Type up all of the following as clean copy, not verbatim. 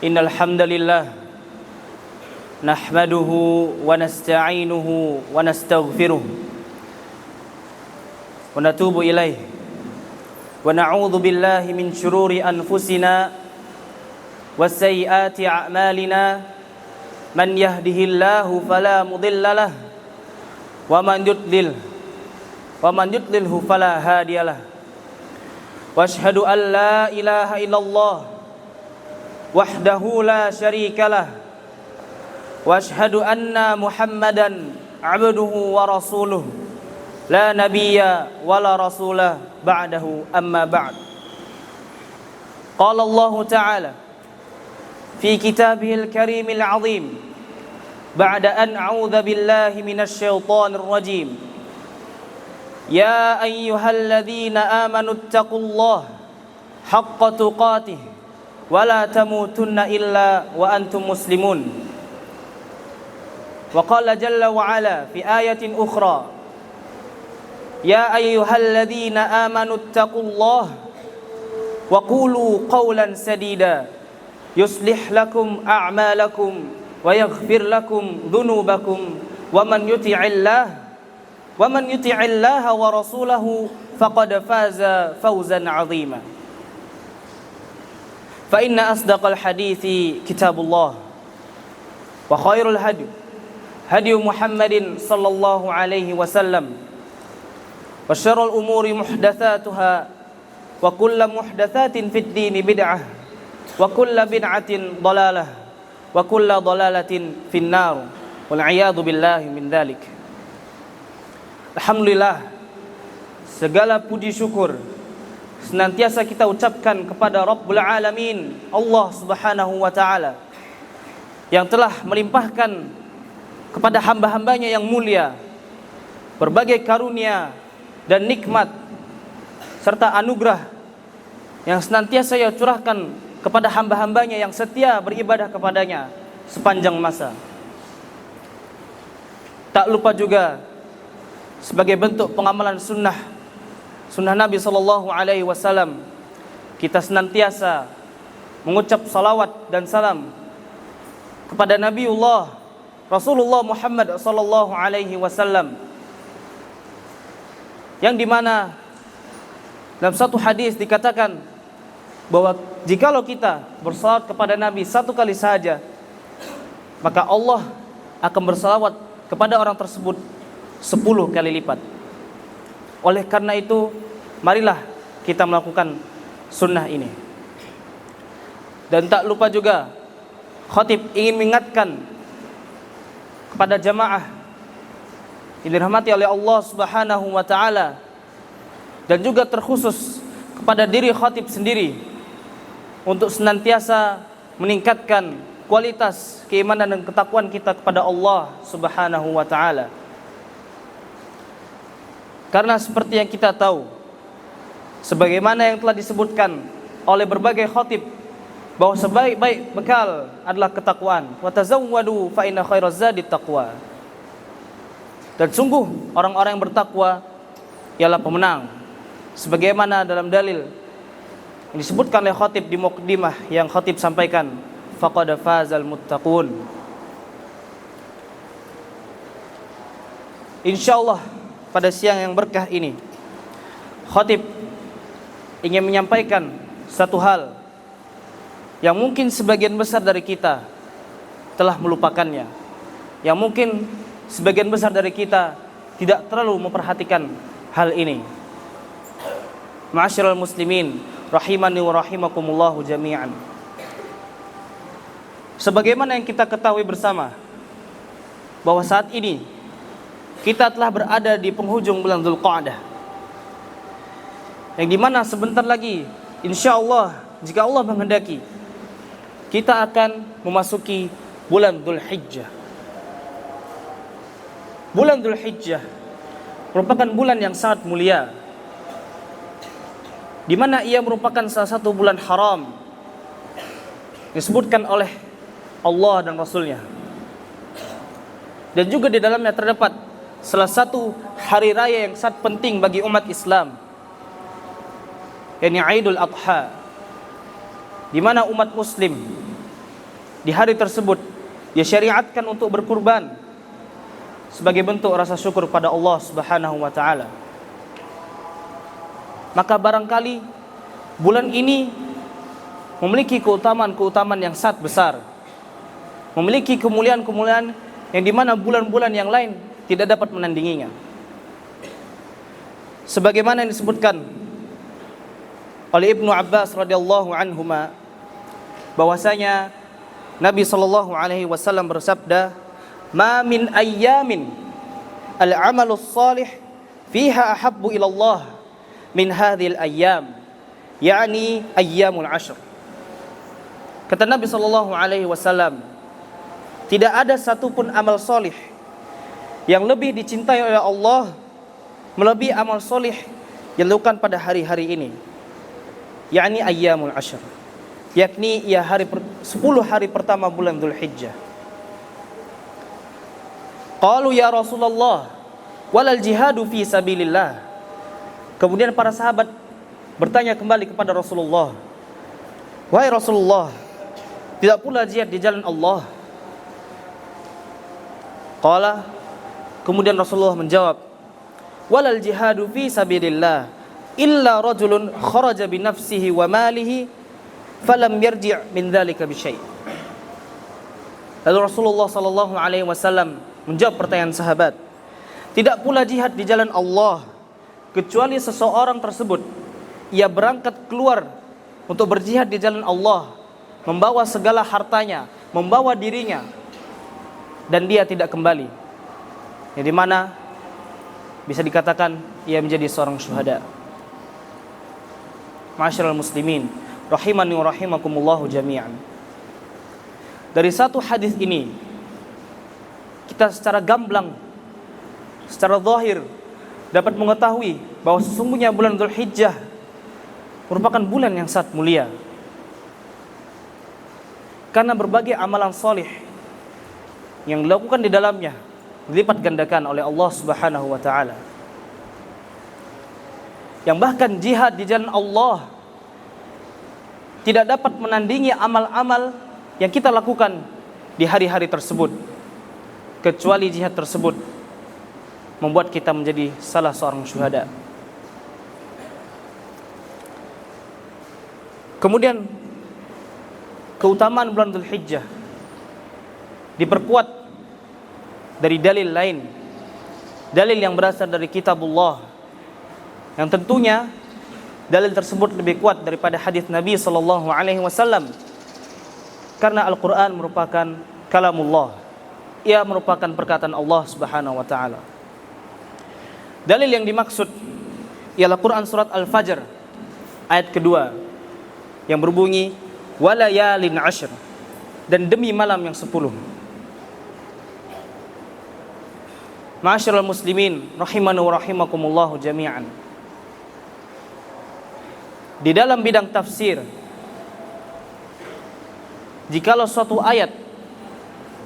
Innal hamdalillah nahmaduhu wa nasta'inuhu wa nastaghfiruh wa natubu ilaih wa na'udzu billahi min shururi anfusina wa sayyiati a'malina man yahdihillahu fala mudhillalah wa man yudlilhu fala hadiyalah wa asyhadu an la ilaha illallah wahdahu la syarikalah wa asyhadu anna Muhammadan abduhu wa rasuluh la nabiyya wa la rasulah ba'dahu amma ba'd. Qala Allah Ta'ala fi kitabihil karimil azim ba'da an a'udzu billahi minasy syaithanir rajim. Ya ayyuhalladzina amanu taqullaha haqqa tuqatih wala tamutunna illa wa antum muslimun. Wa qala jalla wa ala fi ayatin ukhra, ya ayyuhalladzina amanu taqullaha wa qulu qawlan sadida yuslih lakum a'malakum wa yaghfir lakum dhunubakum wa man yuti'illaha wa rasulahu faqad faza fawzan 'azima. Fa inna asdaqal hadithi kitabullah wa khairul hadi Muhammadin sallallahu alaihi wasallam wa syarrul umuri muhdatsatuha wa kullu muhdatsatin fid dini bid'ah wa kullu bid'atin dhalalah wa kullu dhalalatin finnar wal a'yadu billahi min dzalik. Alhamdulillah, segala puji syukur senantiasa kita ucapkan kepada Rabbul Alamin, Allah Subhanahu wa Ta'ala, yang telah melimpahkan kepada hamba-hambanya yang mulia berbagai karunia dan nikmat serta anugerah yang senantiasa ia curahkan kepada hamba-hambanya yang setia beribadah kepadanya sepanjang masa. Tak lupa juga sebagai bentuk pengamalan sunnah Nabi sallallahu alaihi wasallam, kita senantiasa mengucap salawat dan salam kepada Nabiullah Rasulullah Muhammad sallallahu alaihi wasallam, yang dimana dalam satu hadis dikatakan bahwa jikalau kita bersalawat kepada Nabi satu kali saja, maka Allah akan bersalawat kepada orang tersebut 10 kali lipat. Oleh karena itu, marilah kita melakukan sunnah ini. Dan tak lupa juga, khatib ingin mengingatkan kepada jamaah yang dirahmati oleh Allah Subhanahu wa Ta'ala, dan juga terkhusus kepada diri khatib sendiri, untuk senantiasa meningkatkan kualitas keimanan dan ketakwaan kita kepada Allah Subhanahu wa Ta'ala. Karena seperti yang kita tahu, sebagaimana yang telah disebutkan oleh berbagai khatib, bahwa sebaik-baik bekal adalah ketakwaan. Wa tazawwadu fa inna khairaz zadi taqwa. Dan sungguh orang-orang yang bertakwa ialah pemenang, sebagaimana dalam dalil yang disebutkan oleh khatib di muqaddimah yang khatib sampaikan, faqad fazal muttaqun. Insyaallah pada siang yang berkah ini, khatib ingin menyampaikan satu hal yang mungkin sebagian besar dari kita telah melupakannya, yang mungkin sebagian besar dari kita tidak terlalu memperhatikan hal ini. Ma'asyiral muslimin rahimani wa rahimakumullahu jami'an. Sebagaimana yang kita ketahui bersama, bahwa saat ini kita telah berada di penghujung bulan Dzulqa'dah, yang dimana sebentar lagi insyaallah, jika Allah menghendaki, kita akan memasuki bulan Dzulhijjah. Bulan Dzulhijjah merupakan bulan yang sangat mulia, di mana ia merupakan salah satu bulan haram disebutkan oleh Allah dan Rasulnya. Dan juga di dalamnya terdapat salah satu hari raya yang sangat penting bagi umat Islam, yakni Idul Adha, di mana umat muslim di hari tersebut dia syariatkan untuk berkurban sebagai bentuk rasa syukur pada Allah Subhanahu wa taala. Maka barangkali bulan ini memiliki keutamaan-keutamaan yang sangat besar, memiliki kemuliaan-kemuliaan yang dimana bulan-bulan yang lain tidak dapat menandinginya. Sebagaimana yang disebutkan oleh Ibnu Abbas radhiyallahu anhuma, bahwasanya Nabi sallallahu alaihi wasallam bersabda, "Ma min ayyamin al-'amalus salih fiha ahabbu ila Allah min hadhil ayyam." yakni ayyamul ashr. Kata Nabi sallallahu alaihi wasallam, tidak ada satupun amal solih yang lebih dicintai oleh Allah melebihi amal solih yang dilakukan pada hari-hari ini, yakni ayyamul ashr, yakni 10 hari pertama bulan Dzulhijjah. Qalu ya Rasulullah walal jihadu fi sabilillah. Kemudian para sahabat bertanya kembali kepada Rasulullah, wahai Rasulullah, tidak pula jihad di jalan Allah? Qala, kemudian Rasulullah menjawab, walal jihadu fi sabilillah illa rajulun kharaja bi nafsihi wa malihi falam yarji' min dzalika bi syai'. Lalu Rasulullah sallallahu alaihi wasallam menjawab pertanyaan sahabat, tidak pula jihad di jalan Allah kecuali seseorang tersebut ia berangkat keluar untuk berjihad di jalan Allah, membawa segala hartanya, membawa dirinya, dan dia tidak kembali, yang dimana bisa dikatakan ia menjadi seorang syuhada. Ma'asyiral muslimin rahimani wa rahimakumullahu jami'an. Dari satu hadis ini kita secara gamblang, secara zahir dapat mengetahui bahwa sesungguhnya bulan Dzulhijjah merupakan bulan yang sangat mulia, karena berbagai amalan solih yang dilakukan di dalamnya dilipat gandakan oleh Allah Subhanahu wa taala. Yang bahkan jihad di jalan Allah tidak dapat menandingi amal-amal yang kita lakukan di hari-hari tersebut, kecuali jihad tersebut membuat kita menjadi salah seorang syuhada. Kemudian keutamaan bulan Dzulhijjah diperkuat dari dalil lain, dalil yang berasal dari kitabullah, yang tentunya dalil tersebut lebih kuat daripada hadis Nabi sallallahu alaihi wasallam, karena Al-Qur'an merupakan kalamullah, ia merupakan perkataan Allah Subhanahu wa taala. Dalil yang dimaksud ialah Quran surat Al-Fajr ayat kedua yang berbunyi walayalin ashr, dan demi malam yang 10. Ma'asyiral muslimin rahimani wa rahimakumullahu jami'an. Di dalam bidang tafsir, jikalau suatu ayat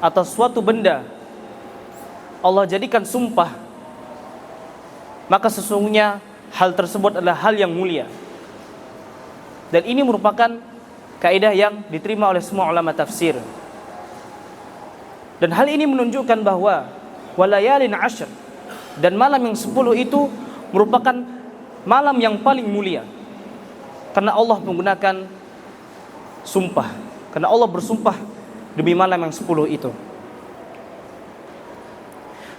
atau suatu benda Allah jadikan sumpah, maka sesungguhnya hal tersebut adalah hal yang mulia. Dan ini merupakan kaidah yang diterima oleh semua ulama tafsir. Dan hal ini menunjukkan bahwa walayalin ashr, dan malam yang 10 itu merupakan malam yang paling mulia, karena Allah menggunakan sumpah, karena Allah bersumpah demi malam yang 10 itu.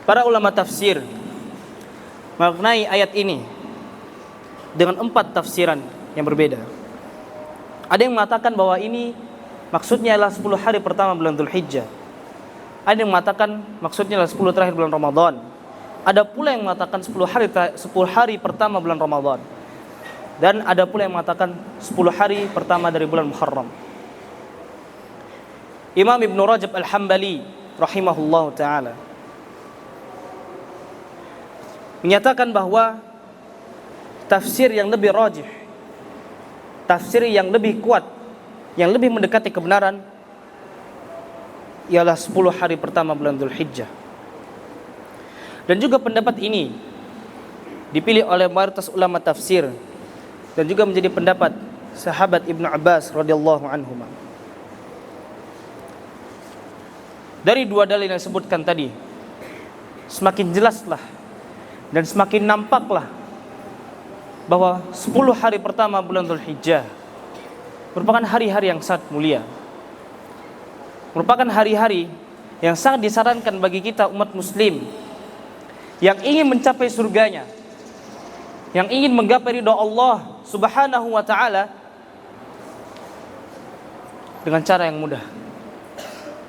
Para ulama tafsir mengenai ayat ini dengan 4 tafsiran yang berbeda. Ada yang mengatakan bahwa ini maksudnya adalah 10 hari pertama bulan Dzulhijjah. Ada yang mengatakan maksudnya adalah 10 terakhir bulan Ramadan. Ada pula yang mengatakan 10 hari pertama bulan Ramadan. Dan ada pula yang mengatakan 10 hari pertama dari bulan Muharram. Imam Ibn Rajab Al-Hambali rahimahullahu ta'ala menyatakan bahwa tafsir yang lebih rajih, tafsir yang lebih kuat, yang lebih mendekati kebenaran ialah 10 hari pertama bulan Dzulhijjah. Dan juga pendapat ini dipilih oleh mayoritas ulama tafsir dan juga menjadi pendapat sahabat Ibnu Abbas radhiyallahu anhuma. Dari dua dalil yang disebutkan tadi, semakin jelaslah dan semakin nampaklah bahwa 10 hari pertama bulan Dzulhijjah merupakan hari-hari yang sangat mulia, merupakan hari-hari yang sangat disarankan bagi kita umat muslim yang ingin mencapai surganya, yang ingin menggapai ridha Allah Subhanahu wa taala dengan cara yang mudah.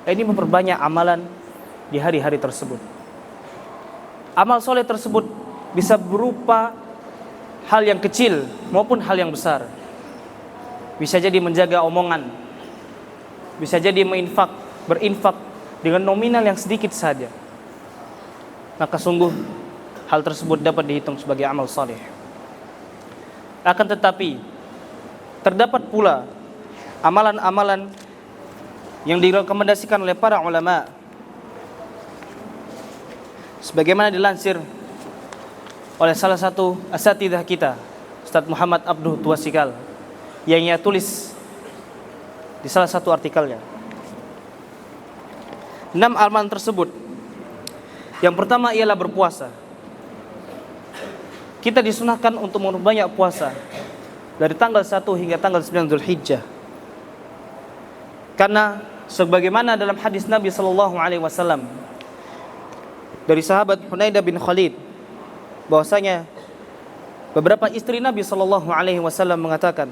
Ini memperbanyak amalan di hari-hari tersebut. Amal soleh tersebut bisa berupa hal yang kecil maupun hal yang besar. Bisa jadi menjaga omongan, bisa jadi berinfak dengan nominal yang sedikit saja. Maka sungguh hal tersebut dapat dihitung sebagai amal soleh. Akan tetapi terdapat pula amalan-amalan yang direkomendasikan oleh para ulama, sebagaimana dilansir oleh salah satu asatidzah kita, Ustaz Muhammad Abduh Tuasikal, yang ia tulis di salah satu artikelnya. 6 amalan tersebut, yang pertama ialah berpuasa. Kita disunahkan untuk memperbanyak puasa dari tanggal 1 hingga tanggal 9 Dzulhijjah. Karena sebagaimana dalam hadis Nabi sallallahu alaihi wasallam dari sahabat Hunaidah bin Khalid, bahwasanya beberapa istri Nabi sallallahu alaihi wasallam mengatakan,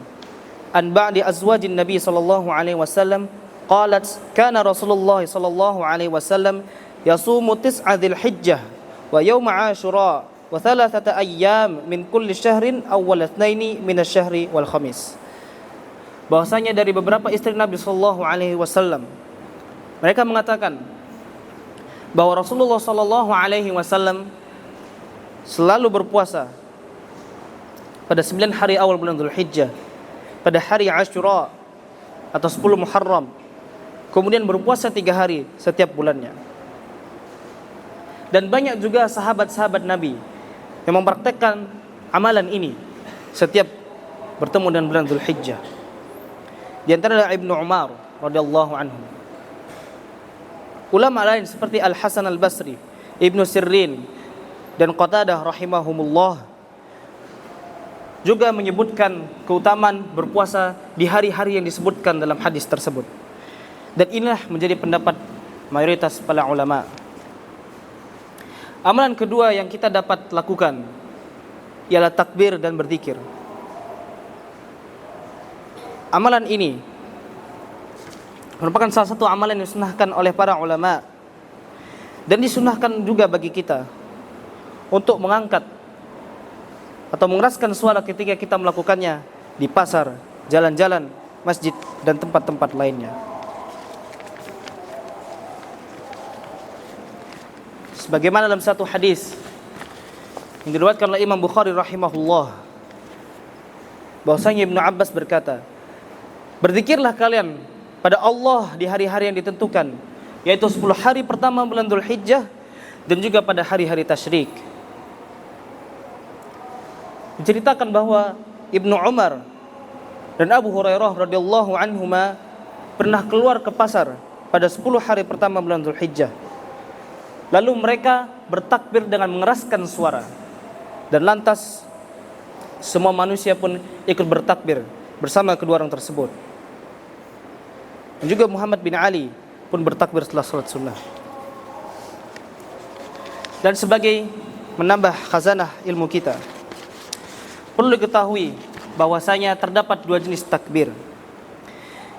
an ba'di azwajin Nabi sallallahu alaihi wasallam qalat kana Rasulullah sallallahu alaihi wasallam yasumu tis'a Dzulhijjah wa yauma Asyura wa thalathata ayyam min kulli syahrin awwal itsnaini min asy-syahri wal khamis. Bahwasanya dari beberapa istri Nabi sallallahu alaihi wasallam, mereka mengatakan bahwa Rasulullah sallallahu alaihi wasallam selalu berpuasa pada 9 hari awal bulan Dzulhijjah, pada hari Asyura atau 10 Muharram, kemudian berpuasa 3 hari setiap bulannya. Dan banyak juga sahabat-sahabat Nabi yang mempraktekkan amalan ini setiap bertemu dengan bulan Dzulhijjah. Di antara Ibnu Umar radhiyallahu anhu. Ulama lain seperti Al-Hasan Al-Basri, Ibnu Sirrin dan Qatadah rahimahumullah juga menyebutkan keutamaan berpuasa di hari-hari yang disebutkan dalam hadis tersebut. Dan inilah menjadi pendapat mayoritas para ulama. Amalan kedua yang kita dapat lakukan ialah takbir dan berzikir. Amalan ini merupakan salah satu amalan yang disunahkan oleh para ulama dan disunahkan juga bagi kita untuk mengangkat atau mengeraskan suara ketika kita melakukannya di pasar, jalan-jalan, masjid dan tempat-tempat lainnya. Sebagaimana dalam satu hadis yang diriwayatkan oleh Imam Bukhari rahimahullah, bahwasanya Ibnu Abbas berkata, berzikirlah kalian pada Allah di hari-hari yang ditentukan, yaitu 10 hari pertama bulan Dzulhijjah dan juga pada hari-hari tasyrik. Diceritakan bahwa Ibnu Umar dan Abu Hurairah radhiyallahu anhuma pernah keluar ke pasar pada 10 hari pertama bulan Dzulhijjah. Lalu mereka bertakbir dengan mengeraskan suara, dan lantas semua manusia pun ikut bertakbir bersama kedua orang tersebut. Dan juga Muhammad bin Ali pun bertakbir setelah salat sunnah. Dan sebagai menambah khazanah ilmu kita, perlu diketahui bahwasanya terdapat 2 jenis takbir.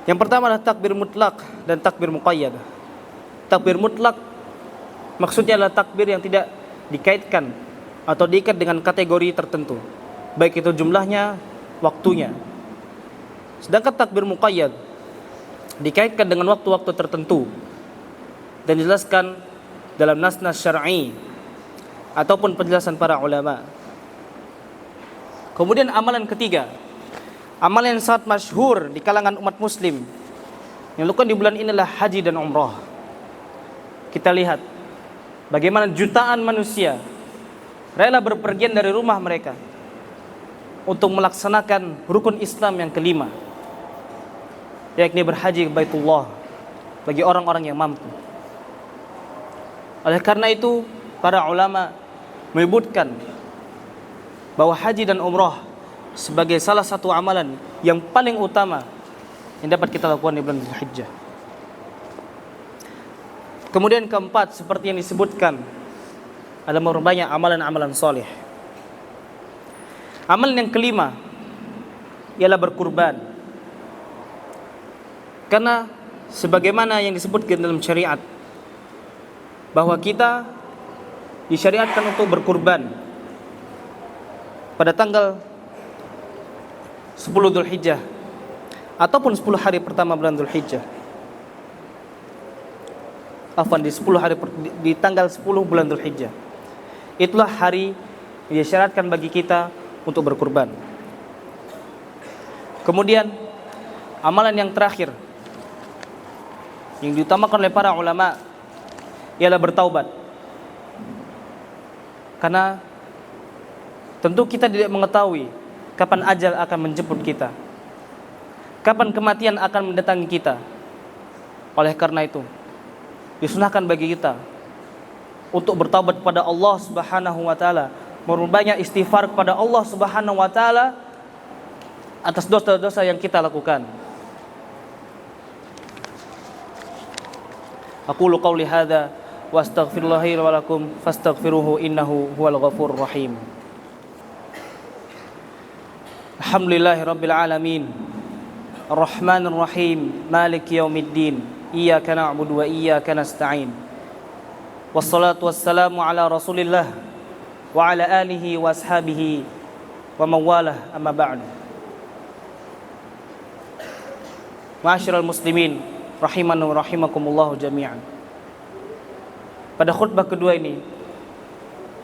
Yang pertama adalah takbir mutlak dan takbir muqayyad. Takbir mutlak maksudnya adalah takbir yang tidak dikaitkan atau diikat dengan kategori tertentu, baik itu jumlahnya, waktunya. Sedangkan takbir muqayyad dikaitkan dengan waktu-waktu tertentu dan dijelaskan dalam nas-nas syar'i ataupun penjelasan para ulama. Kemudian amalan ketiga, amalan yang sangat masyhur di kalangan umat muslim yang dilakukan di bulan ini adalah haji dan umrah. Kita lihat bagaimana jutaan manusia rela berpergian dari rumah mereka untuk melaksanakan rukun Islam yang kelima, yakni berhaji ke Baitullah bagi orang-orang yang mampu. Oleh karena itu, para ulama menyebutkan bahwa haji dan umrah sebagai salah satu amalan yang paling utama yang dapat kita lakukan di bulan Dzulhijjah. Kemudian keempat, seperti yang disebutkan, adalah memperbanyak amalan-amalan soleh. Amalan yang kelima ialah berkurban. Karena sebagaimana yang disebutkan dalam syariat, bahwa kita disyariatkan untuk berkurban pada tanggal 10 Dzulhijjah ataupun 10 hari pertama bulan Dzulhijjah. Di tanggal 10 bulan Dzulhijjah. Itulah hari yang disyaratkan bagi kita untuk berkurban. Kemudian amalan yang terakhir yang diutamakan oleh para ulama ialah bertaubat. Karena tentu kita tidak mengetahui kapan ajal akan menjemput kita, kapan kematian akan mendatangi kita. Oleh karena itu, disunahkan bagi kita untuk bertaubat kepada Allah Subhanahu wa taala, memperbanyak istighfar kepada Allah Subhanahu wa taala atas dosa-dosa yang kita lakukan. Aqulu qawli hadza wa astaghfirullahi wa lakum fastaghfiruhu innahu huwal ghafurur rahim. Alhamdulillahi rabbil alamin. Arrahmanir rahim. Maliki yaumiddin. Iyyaka na'budu wa iyyaka nasta'in. Wassalatu wassalamu ala Rasulillah wa ala alihi wa ashabihi wa mawalah, amma ba'du. Ma'asyiral muslimin rahimani wa rahimakumullah jami'an. Pada khutbah kedua ini,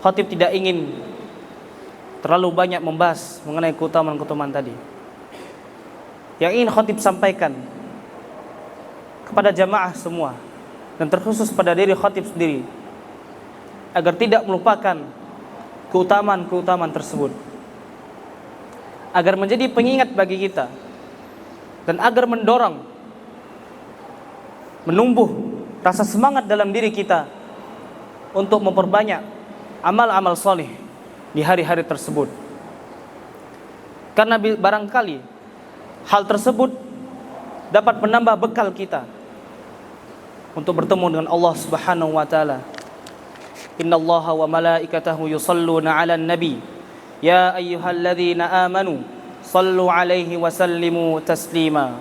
khatib tidak ingin terlalu banyak membahas mengenai keutamaan-keutamaan tadi. Yang ingin khatib sampaikan kepada jamaah semua, dan terkhusus pada diri khatib sendiri, agar tidak melupakan keutamaan-keutamaan tersebut, agar menjadi pengingat bagi kita, dan agar mendorong, menumbuh rasa semangat dalam diri kita untuk memperbanyak amal-amal soleh di hari-hari tersebut. Karena barangkali hal tersebut dapat menambah bekal kita untuk bertemu dengan Allah Subhanahu wa taala. Innallaha wa malaikatahu yusalluna 'alan nabi ya ayyuhalladzina amanu sallu 'alaihi wa sallimu taslima.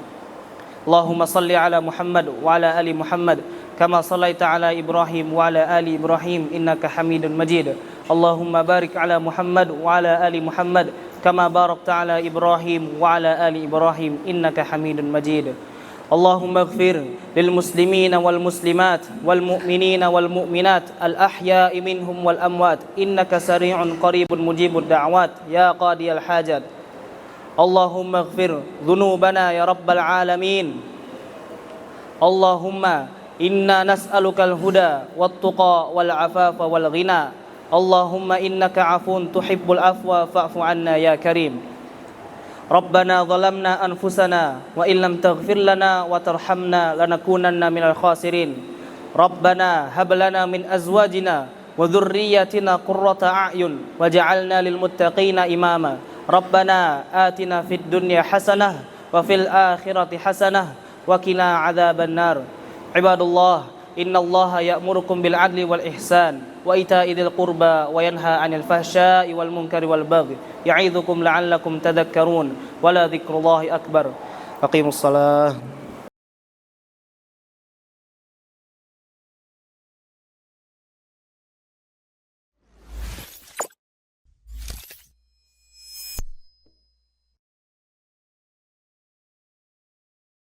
Allahumma salli 'ala Muhammad wa 'ala ali Muhammad kama sallaita 'ala Ibrahim wa 'ala ali Ibrahim innaka Hamidun Majid. Allahumma barik 'ala Muhammad wa 'ala ali Muhammad kama barakta 'ala Ibrahim wa 'ala ali Ibrahim innaka Hamidun Majid. Allahumma ighfir lil muslimina wal muslimat wal mu'minina wal mu'minat al ahya'i minhum wal amwat innaka sari'un qaribun mujibud da'wat ya qadiyal hajat. Allahumma ighfir dhunubana ya rabbal alamin. Allahumma inna nas'alukal huda wat tuqa wal afafa wal ghina. Allahumma innaka 'afun tuhibbul afwa fa'fu 'anna ya karim. Rabbana zalamna anfusana wa illam taghfir lana wa tarhamna lanakunanna minal khasirin. Rabbana hab lana min azwajina wa dhurriyyatina qurrata a'yun waj'alna lil muttaqina imama. Rabbana atina fid dunya hasanah wa fil akhirati hasanah wa qina adzaban nar. Ibadallah, innallaha ya'murukum bil 'adli wal ihsan wa ita'i dzil qurba wa yanha 'anil fahsya'i wal munkari wal baghi ya'idzukum la'allakum tadhakkarun wa la dzikrullahi akbar. Aqimus shalah.